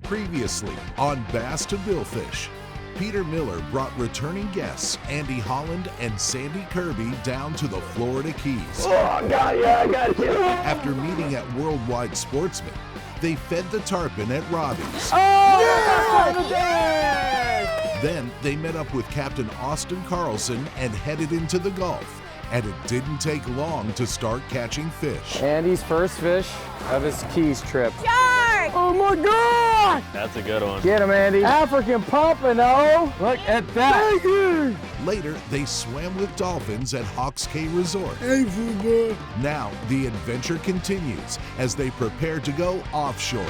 Previously on Bass to Billfish, Peter Miller brought returning guests Andy Holland and Sande Kirby down to the Florida Keys. Oh, I got you, I got you. After meeting at Worldwide Sportsman, they fed the tarpon at Robbie's. Oh, yeah! Then they met up with Captain Austin Carlson and headed into the Gulf. And it didn't take long to start catching fish. Andy's first fish of his Keys trip. Shark! Oh my God! That's a good one. Get him, Andy. African Pompano. Look at that. Thank you. Later, they swam with dolphins at Hawks Cay Resort. Hey, football. Now, the adventure continues as they prepare to go offshore.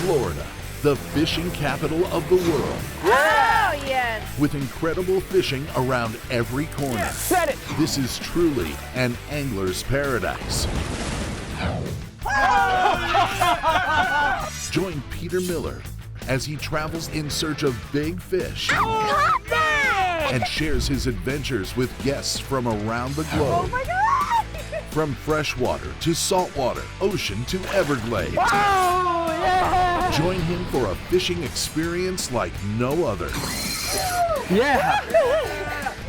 Florida, the fishing capital of the world. Oh, yes. With incredible fishing around every corner. Set it. This is truly an angler's paradise. Join Peter Miller as he travels in search of big fish and shares his adventures with guests from around the globe. Oh my God! From freshwater to saltwater, ocean to Everglades. Oh, yeah. Join him for a fishing experience like no other. Yeah.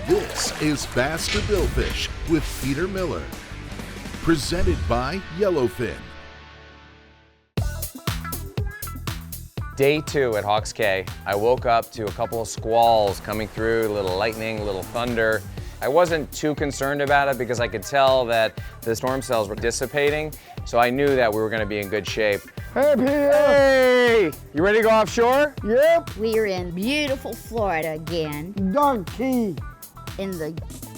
This is Bass to Billfish with Peter Miller. Presented by Yellowfin. Day 2 at Hawks Cay. I woke up to a couple of squalls coming through, a little lightning, a little thunder. I wasn't too concerned about it because I could tell that the storm cells were dissipating, so I knew that we were going to be in good shape. Hey, Peter. Hey! You ready to go offshore? Yep. We're in beautiful Florida again. Duck Key. In the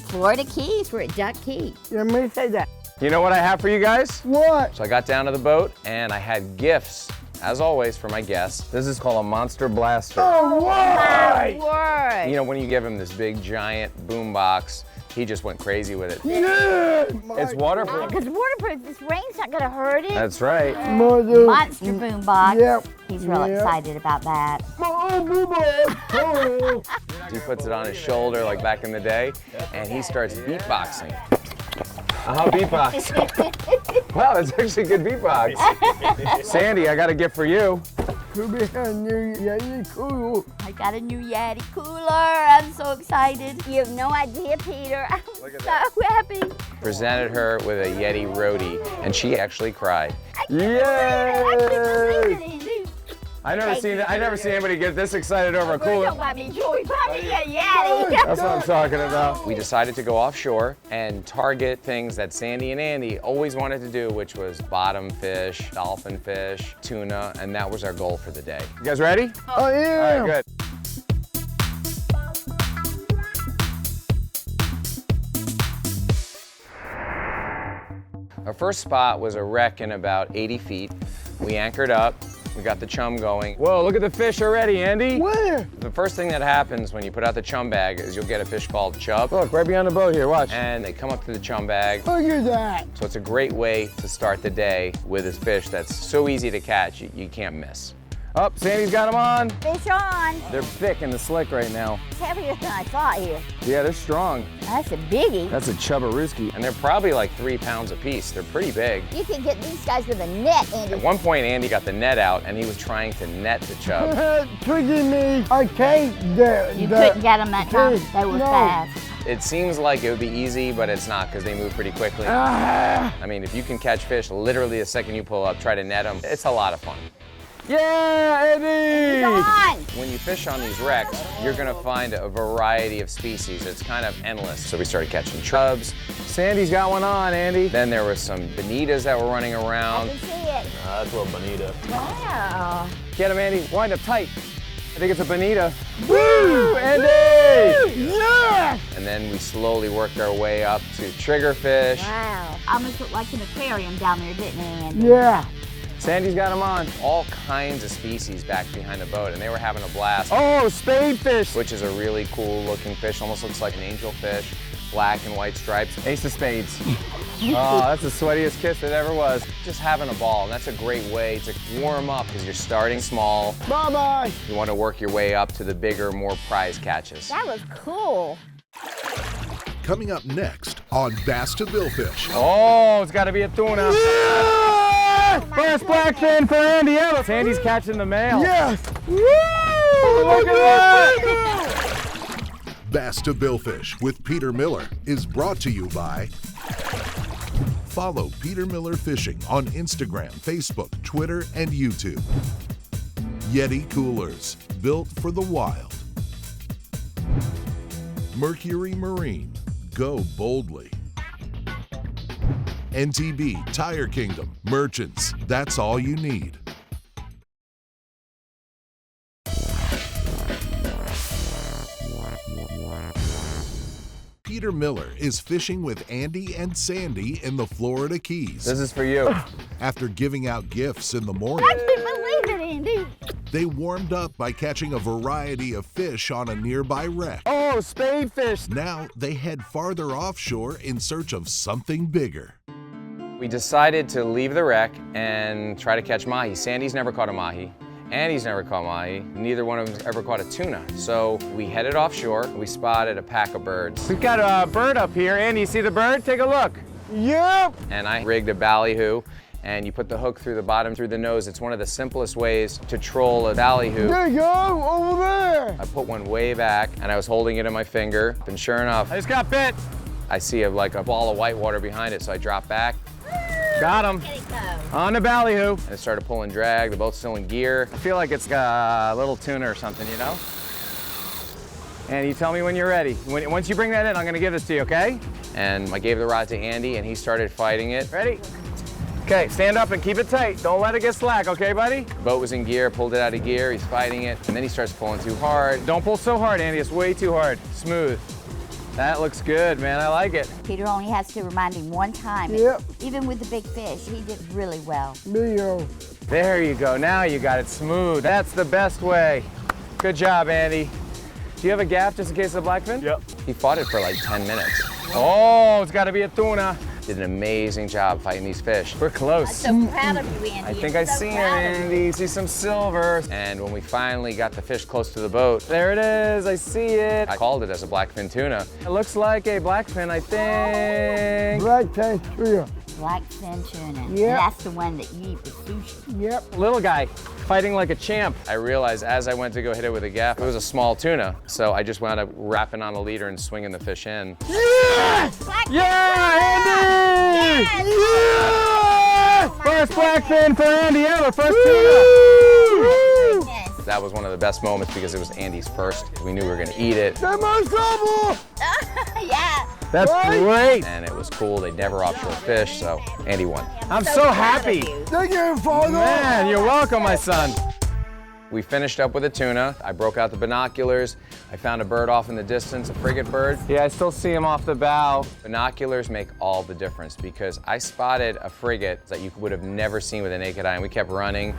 Florida Keys, we're at Duck Key. Let me say that. You know what I have for you guys? What? So I got down to the boat and I had gifts, as always, for my guests. This is called a Monster Blaster. Oh, My what? word! You know, when you give him this big, giant boom box, he just went crazy with it. Yeah. It's waterproof. Because waterproof, this rain's not gonna hurt it. That's right. Mother. Monster boom box. Yep. He's real Yep. excited about that. Oh, He puts it on his shoulder like back in the day, and he starts beatboxing. How beatbox? Wow, that's actually a good beatbox. Sandy, I got a gift for you. cool. I got a new Yeti cooler. I'm so excited. You have no idea, Peter. I'm so happy. Presented her with a Yeti roadie, and she actually cried. I can't believe it. Andy. I never seen anybody get this excited over a Don't cooler. buy me joy. Buy me a Yeti. That's what I'm talking about. We decided to go offshore and target things that Sandy and Andy always wanted to do, which was bottom fish, dolphin fish, tuna, and that was our goal for the day. You guys ready? Oh, yeah. All right, good. Our first spot was a wreck in about 80 feet. We anchored up. We got the chum going. Whoa, look at the fish already, Andy. Where? The first thing that happens when you put out the chum bag is you'll get a fish called chub. Look, right behind the boat here, watch. And they come up to the chum bag. Look at that. So it's a great way to start the day with this fish that's so easy to catch, you can't miss. Oh, Sandy's got them on. Fish on. They're thick in the slick right now. It's heavier than I thought here. Yeah, they're strong. That's a biggie. That's a chubbarooski. And they're probably like 3 pounds a piece. They're pretty big. You can get these guys with a net, Andy. At one point, Andy got the net out and he was trying to net the chub. Tricking me. I can't. You couldn't get them that time. They were No. fast. It seems like it would be easy, but it's not because they move pretty quickly. Ah. I mean, if you can catch fish literally the second you pull up, try to net them, it's a lot of fun. Yeah, Eddie. Come on. When you fish on these wrecks, you're gonna find a variety of species. It's kind of endless. So we started catching chubs. Sandy's got one on, Andy. Then there was some bonitas that were running I around. can see it. That's a little bonita. Wow. Get him, Andy. Wind up tight. I think it's a bonita. Woo, Andy! Yeah. And then we slowly worked our way up to triggerfish. Wow. Almost looked like an aquarium down there, didn't it, Andy? Yeah. Sandy's got them on. All kinds of species back behind the boat, and they were having a blast. Oh, spadefish. Which is a really cool looking fish, almost looks like an angelfish, black and white stripes. Ace of spades. Oh, that's the sweatiest kiss it ever was. Just having a ball, and that's a great way to warm up because you're starting small. Bye-bye. You want to work your way up to the bigger, more prize catches. That was cool. Coming up next on Bass to Billfish. Oh, it's got to be a tuna. Yeah! Yes! First blackfin for Andy ever. Sandy's catching the male. Yes! Woo! Look at that! Bass to Billfish with Peter Miller is brought to you by. Follow Peter Miller Fishing on Instagram, Facebook, Twitter, and YouTube. Yeti Coolers, built for the wild. Mercury Marine, go boldly. NTB Tire Kingdom, merchants, that's all you need. Peter Miller is fishing with Andy and Sandy in the Florida Keys. This is for you. After giving out gifts in the morning, I can't believe it, Andy. they warmed up by catching a variety of fish on a nearby wreck. Oh, spade fish. Now they head farther offshore in search of something bigger. We decided to leave the wreck and try to catch mahi. Sandy's never caught a mahi. Andy's never caught mahi. Neither one of them's ever caught a tuna. So we headed offshore. We spotted a pack of birds. We've got a bird up here. Andy, you see the bird? Take a look. Yep. And I rigged a ballyhoo, and you put the hook through the bottom, through the nose. It's one of the simplest ways to troll a ballyhoo. There you go, over there. I put one way back, and I was holding it in my finger. And sure enough, I just got bit. I see like a ball of white water behind it, so I drop back. Got him. Get it go. On the ballyhoo. And it started pulling drag. They're both still in gear. I feel like it's got a little tuna or something, you know? And you tell me when you're ready. Once you bring that in, I'm gonna give this to you, okay? And I gave the rod to Andy, and he started fighting it. Ready? Okay, stand up and keep it tight. Don't let it get slack, okay, buddy? The boat was in gear, pulled it out of gear. He's fighting it, and then he starts pulling too hard. Don't pull so hard, Andy. It's way too hard. Smooth. That looks good, man. I like it. Peter only has to remind him one time. Yep. Even with the big fish, he did really well. There you go. There you go. Now you got it smooth. That's the best way. Good job, Andy. Do you have a gaff just in case of the blackfin? Yep. He fought it for like 10 minutes. Oh, it's got to be a tuna. Did an amazing job fighting these fish. We're close. I'm so proud of you, Andy. I think I'm I so see him, proud of you. Andy. See some silver. And when we finally got the fish close to the boat, There it is. I see it. I called it as a blackfin tuna. It looks like a blackfin, I think. Black tank trio. Blackfin tuna. Yep. That's the one that you eat with sushi. Yep. Little guy fighting like a champ. I realized as I went to go hit it with a gaff, it was a small tuna. So I just wound up wrapping on a leader and swinging the fish in. Yes! Yeah, Andy! Yes! Yeah! First blackfin for Andy ever. First tuna. Woo! Yes. That was one of the best moments because it was Andy's first. We knew we were gonna eat it, That my trouble! Yeah. That's great. and it was cool. They never offshore fish, so Andy won. I'm so proud happy. of you. Thank you, Father. Man, you're welcome, my son. We finished up with a tuna. I broke out the binoculars. I found a bird off in the distance, a frigate bird. Yeah, I still see him off the bow. Binoculars make all the difference because I spotted a frigate that you would have never seen with a naked eye, and we kept running.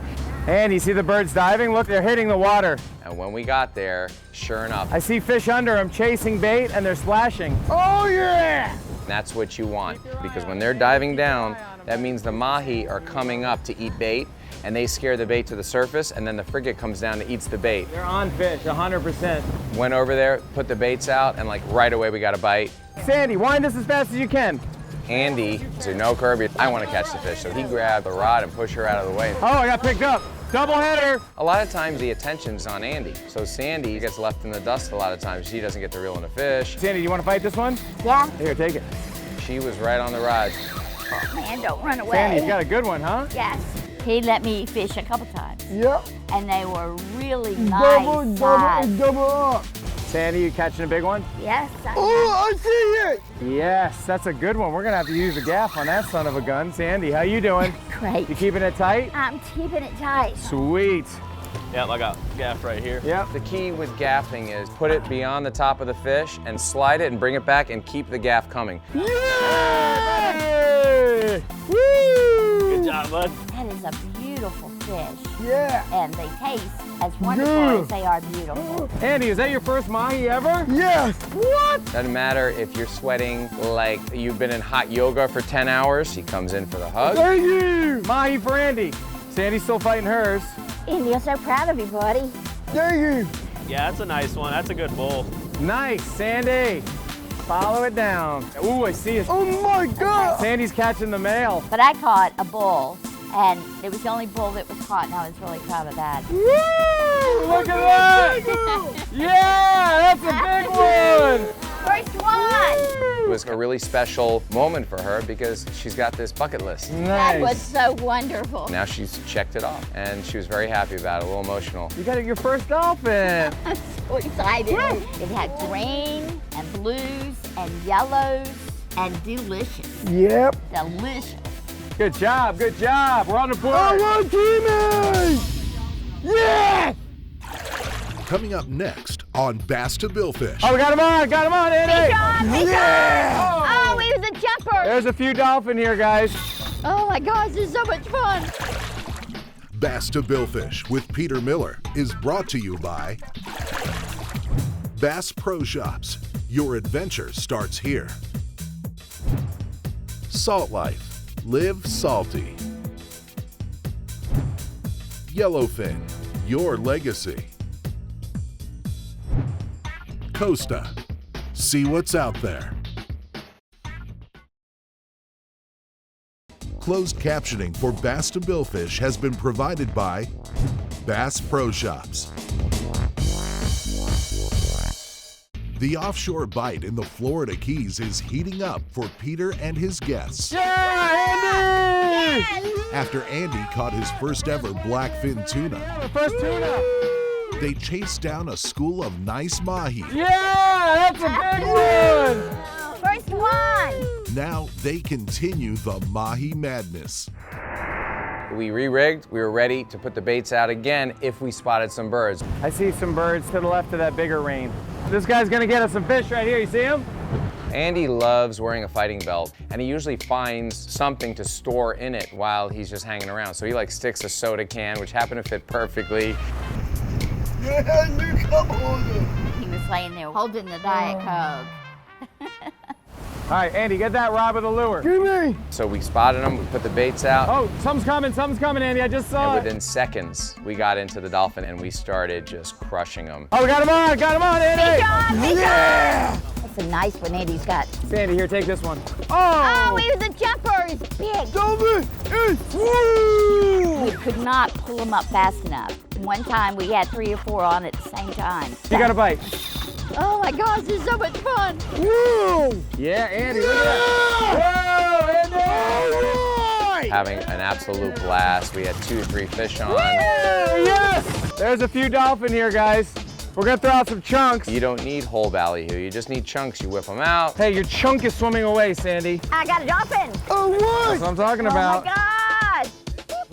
And you see the birds diving? Look, they're hitting the water. And when we got there, sure enough, I see fish under them chasing bait and they're splashing. Oh, yeah! that's what you want. Because when they're diving down, that means the mahi are coming up to eat bait, and they scare the bait to the surface, and then the frigate comes down and eats the bait. They're on fish, 100%. Went over there, put the baits out, and like right away we got a bite. Sandy, wind this as fast as you can. Andy said, no, Kirby, I want to catch the fish. So he grabbed the rod and pushed her out of the way. Oh, I got picked up. Double header. A lot of times the attention's on Andy. So Sandy gets left in the dust a lot of times. She doesn't get to reel in the fish. Sandy, you want to fight this one? Yeah. Here, take it. She was right on the rod. Man, don't run away. Sandy's got a good one, huh? Yes. He let me fish a couple times, Yep. and they were really nice Double, size. double up. Sandy, you catching a big one? Yes. Oh, I see it. Yes, that's a good one. We're gonna have to use a gaff on that son of a gun. Sandy, how you doing? Great. You keeping it tight? I'm keeping it tight. Sweet. Yeah, I got gaff right here. Yep. The key with gaffing is put it beyond the top of the fish and slide it and bring it back and keep the gaff coming. Yay! Woo! Good job, bud. That is a beautiful fish, Yeah. and they taste as wonderful Yeah. as they are beautiful. Andy, is that your first mahi ever? Yes. What? Doesn't matter if you're sweating like you've been in hot yoga for 10 hours. He comes in for the hug. Thank you. Mahi for Andy. Sandy's still fighting hers. Andy, I'm so proud of you, buddy. Thank you. Yeah, that's a nice one. That's a good bull. Nice, Sandy. Follow it down. Ooh, I see it. Oh my God. Sandy's catching the male. But I caught a bull, And it was the only bull that was caught, and I was really proud of that. Woo! Look at that! Yeah, that's a big one! First one! It was a really special moment for her because she's got this bucket list. That was Nice. so wonderful. Now she's checked it off, and she was very happy about it, a little emotional. You got your first dolphin. I'm so excited. It had green and blues and yellows and delicious. Yep. Delicious. Good job, good job. We're on the board. I want teammate. Yeah. Coming up next on Bass to Billfish. Oh, we got him on, Andy. Big job, big job. Oh, he was a jumper. There's a few dolphin here, guys. Oh my gosh, this is so much fun. Bass to Billfish with Peter Miller is brought to you by Bass Pro Shops. Your adventure starts here. Salt Life. Live salty. Yellowfin. Your legacy. Costa. See what's out there. Closed captioning for Bass to Billfish has been provided by Bass Pro Shops. The offshore bite in the Florida Keys is heating up for Peter and his guests. Yeah, Andy! After Andy caught his first ever Blackfin Tuna, The first tuna. they chased down a school of nice mahi. Yeah, that's a big one. First one. Now they continue the mahi madness. We re-rigged, we were ready to put the baits out again if we spotted some birds. I see some birds to the left of that bigger rain. This guy's gonna get us some fish right here. You see him? Andy loves wearing a fighting belt, and he usually finds something to store in it while he's just hanging around. So he like sticks a soda can, which happened to fit perfectly. Yeah, you come on. He was laying there holding the Diet Coke. All right, Andy, get that rod with the lure. Give me. So we spotted him, we put the baits out, Oh, something's coming, Andy. I just saw and it. within seconds, we got into the dolphin and we started just crushing them. Oh, we got him on, Big Andy. job, big Yeah. job. That's a nice one Andy's got. Sandy, here, take this one. Oh, Oh! he was a jumper. He's big. Dolphin is woo. We could not pull him up fast enough. One time we had 3 or 4 on at the same time. You got a bite. Oh my gosh, this is so much fun. Woo. Yeah, Andy, look at that. Whoa, Andy! Having an absolute blast. We had 2 or 3 fish on. Yes! There's a few dolphin here, guys. We're gonna throw out some chunks. You don't need whole ballyhoo, you just need chunks. You whip them out. Hey, your chunk is swimming away, Sandy. I got a dolphin. Oh, That's what? what I'm talking Oh about. my gosh.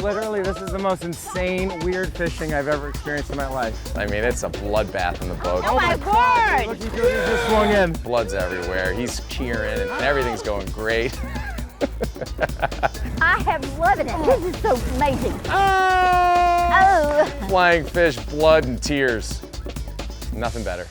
Literally, this is the most insane, weird fishing I've ever experienced in my life. I mean, it's a bloodbath in the boat. Oh my word. Look, he just swung in. Blood's everywhere. He's cheering and everything's going great. I have loved it. This is so amazing. Oh! Oh. Flying fish, blood, and tears. Nothing better.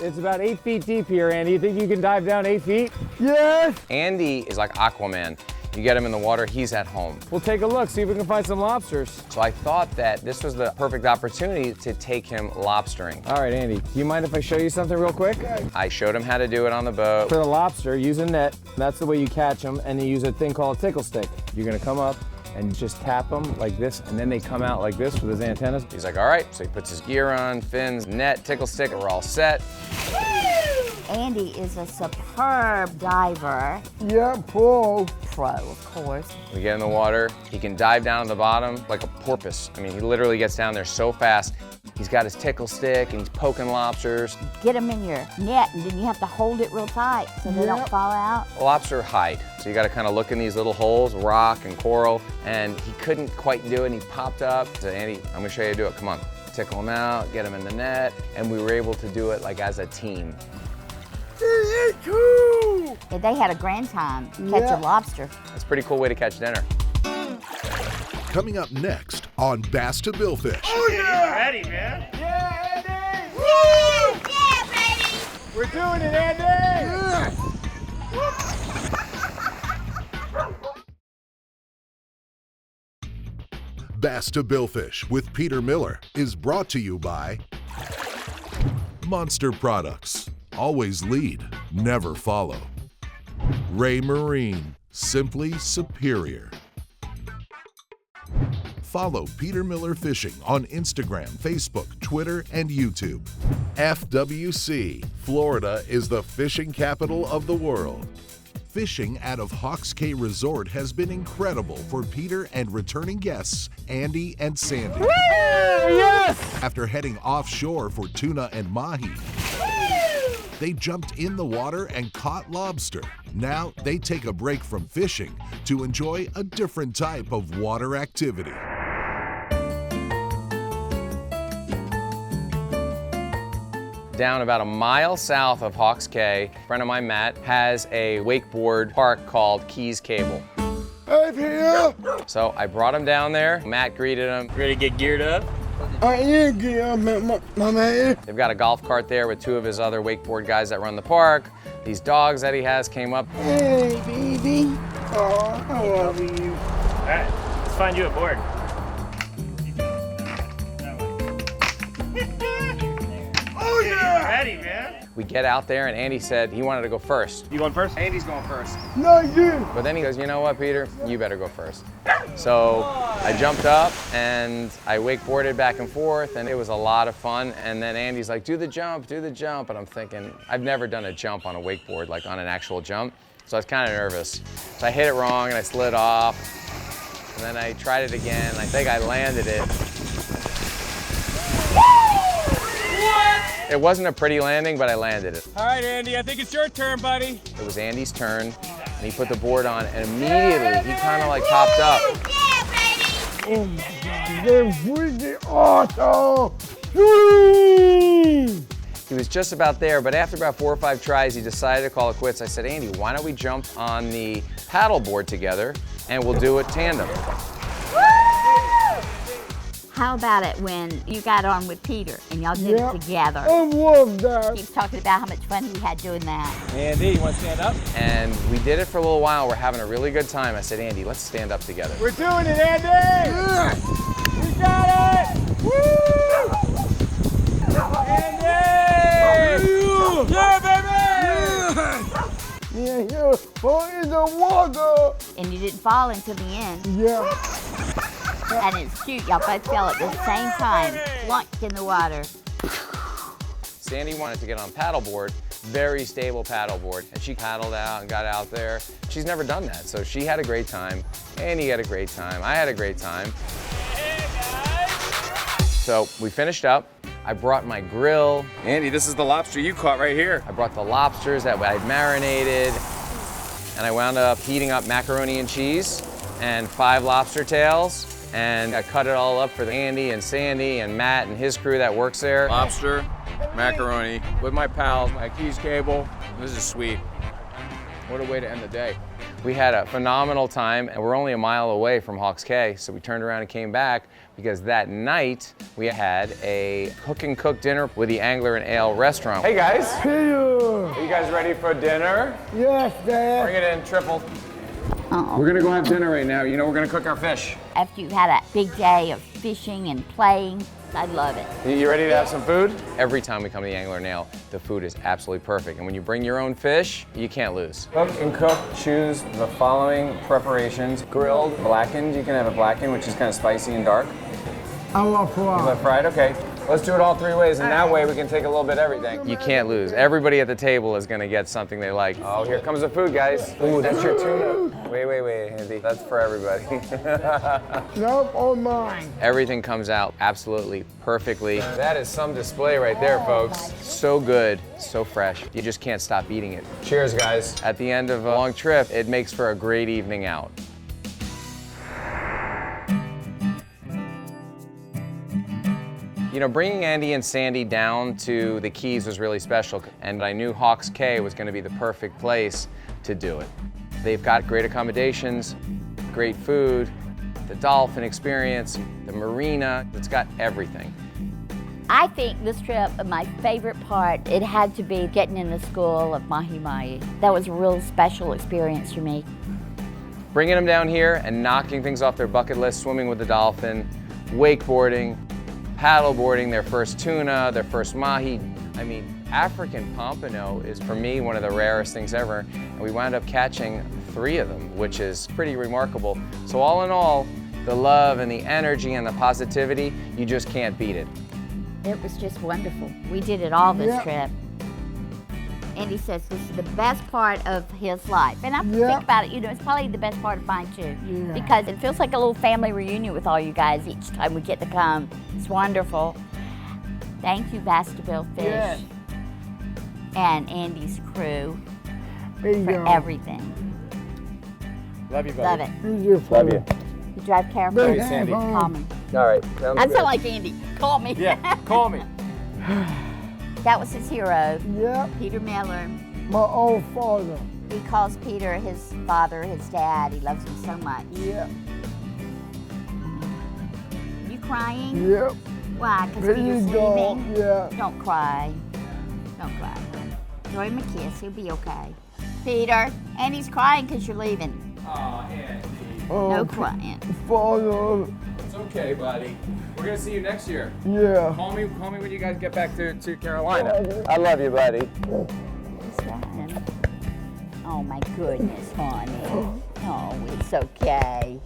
It's about 8 feet deep here, Andy. You think you can dive down 8 feet? Yes. Andy is like Aquaman. You get him in the water, he's at home. We'll take a look, see if we can find some lobsters. So I thought that this was the perfect opportunity to take him lobstering. All right, Andy, do you mind if I show you something real quick? I showed him how to do it on the boat. For the lobster, use a net. That's the way you catch them, and you use a thing called a tickle stick. You're gonna come up and just tap them like this, and then they come out like this with his antennas. He's like, all right. So he puts his gear on, fins, net, tickle stick, we're all set. Andy is a superb diver. Yeah, Paul. Pro, of course. We get in the water. He can dive down to the bottom like a porpoise. I mean, he literally gets down there so fast. He's got his tickle stick and he's poking lobsters. Get them in your net, and then you have to hold it real tight so they don't fall out. Lobster hide. So you got to kind of look in these little holes, rock and coral, and he couldn't quite do it, and he popped up. I said, Andy, I'm gonna show you how to do it, come on. Tickle him out, get him in the net, and we were able to do it like as a team. And they had a grand time catching lobster. It's a pretty cool way to catch dinner. Coming up next on Bass to Billfish. Ready, man? Yeah, Andy! Woo! Yeah, baby! We're doing it, Andy! Bass to Billfish with Peter Miller is brought to you by Monster Products. Always lead, never follow. Ray Marine. simply superior. Follow Peter Miller Fishing on Instagram, Facebook, Twitter, and YouTube. FWC, Florida is the fishing capital of the world. Fishing out of Hawks Cay Resort has been incredible for Peter and returning guests Andy and Sande. Yes! After heading offshore for tuna and mahi, they jumped in the water and caught lobster. Now they take a break from fishing to enjoy a different type of water activity. Down about a mile south of Hawks Cay, a friend of mine, Matt, has a wakeboard park called Keys Cable. Hey, Peter! So I brought him down there. Matt greeted him. Ready to get geared up? I am getting my man. They've got a golf cart there with two of his other wakeboard guys that run the park. These dogs that he has came up. Hey, baby. Oh, I love you. All right, let's find you a board. Oh, yeah! Ready, man? We get out there and Andy said he wanted to go first. You going first? Andy's going first. No, you. But then he goes, you know what, Peter? You better go first. So I jumped up and I wakeboarded back and forth and it was a lot of fun. And then Andy's like, do the jump, do the jump. And I'm thinking, I've never done a jump on a wakeboard, like on an actual jump. So I was kind of nervous. So I hit it wrong and I slid off. And then I tried it again. I think I landed it. It wasn't a pretty landing, but I landed it. All right, Andy, I think it's your turn, buddy. It was Andy's turn, and he put the board on, and immediately he kind of like popped up. Oh my God, they're freaking awesome! Whee! He was just about there, but after about 4 or 5 tries, he decided to call it quits. I said, Andy, why don't we jump on the paddle board together, and we'll do it tandem. How about it when you got on with Peter and y'all did it together? I love that. He's talking about how much fun he had doing that. Andy, you want to stand up? And we did it for a little while. We're having a really good time. I said, Andy, let's stand up together. We're doing it, Andy! Yeah. We got it! Woo! Andy! Yeah, baby! Yeah, yeah, fall in the water. And you didn't fall until the end. Yeah. And it's cute, y'all both fell at the same time, plunked in the water. Sande wanted to get on paddleboard, very stable paddleboard, and she paddled out and got out there. She's never done that, so she had a great time. Andy had a great time. I had a great time. Hey, guys! So we finished up. I brought my grill. Andy, this is the lobster you caught right here. I brought the lobsters that I'd marinated, and I wound up heating up macaroni and cheese and 5 lobster tails. And I cut it all up for Andy and Sande and Matt and his crew that works there. Lobster, macaroni, with my pals, my Keys Cable. This is sweet. What a way to end the day. We had a phenomenal time, and we're only a mile away from Hawks Cay, so we turned around and came back because that night we had a cook and cook dinner with the Angler and Ale restaurant. Hey guys, Peter. are you guys ready for dinner? Yes, Dad. Bring it in, triple. Uh-oh. We're gonna go have dinner right now. You know, we're gonna cook our fish. After you've had a big day of fishing and playing, I love it. You ready to have some food? Every time we come to the Angler and Ale, the food is absolutely perfect. And when you bring your own fish, you can't lose. Cook and cook, choose the following preparations. Grilled, blackened, you can have it blackened, which is kind of spicy and dark. I love fry. Fried, okay. Let's do it all 3 ways, and that way we can take a little bit of everything. You can't lose. Everybody at the table is gonna get something they like. Oh, here comes the food, guys. Ooh, that's your tuna. Wait, Andy. That's for everybody. Nope, all mine. Everything comes out absolutely perfectly. That is some display right there, folks. So good, so fresh. You just can't stop eating it. Cheers, guys. At the end of a long trip, it makes for a great evening out. You know, bringing Andy and Sande down to the Keys was really special, and I knew Hawks Cay was going to be the perfect place to do it. They've got great accommodations, great food, the dolphin experience, the marina, it's got everything. I think this trip, my favorite part, it had to be getting in the school of Mahi-Mahi. That was a real special experience for me. Bringing them down here and knocking things off their bucket list, swimming with the dolphin, wakeboarding, paddleboarding, their first tuna, their first mahi. I mean, African Pompano is, for me, one of the rarest things ever. And we wound up catching 3 of them, which is pretty remarkable. So all in all, the love and the energy and the positivity, you just can't beat it. It was just wonderful. We did it all this trip. Andy says this is the best part of his life. And I think about it, you know, it's probably the best part of mine too. Yeah. Because it feels like a little family reunion with all you guys each time we get to come. It's wonderful. Thank you, Basta Billfish and Andy's crew for everything. Love you, Love buddy. it. Love you. You drive carefully. Hey, Sandy. Call me. All right. Sounds I good. sound like Andy. Call me. Yeah, call me. That was his hero, Yeah, Peter Miller. my own father. He calls Peter his father, his dad. He loves him so much. Yeah, You crying? yeah. Why? Because There Peter's you go. leaving? Yeah. Don't cry. Don't cry. Throw him a kiss. He'll be okay. Peter, and he's crying because you're leaving. Aw, Andy. No crying. Father. It's okay, buddy. We're gonna see you next year. Yeah. Call me when you guys get back to Carolina. I love you, buddy. What's that? Oh my goodness, honey. Oh, it's okay.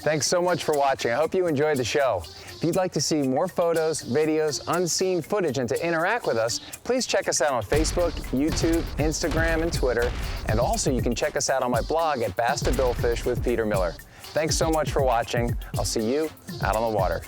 Thanks so much for watching. I hope you enjoyed the show. If you'd like to see more photos, videos, unseen footage, and to interact with us, please check us out on Facebook, YouTube, Instagram, and Twitter. And also, you can check us out on my blog at Basta Billfish with Peter Miller. Thanks so much for watching. I'll see you out on the water.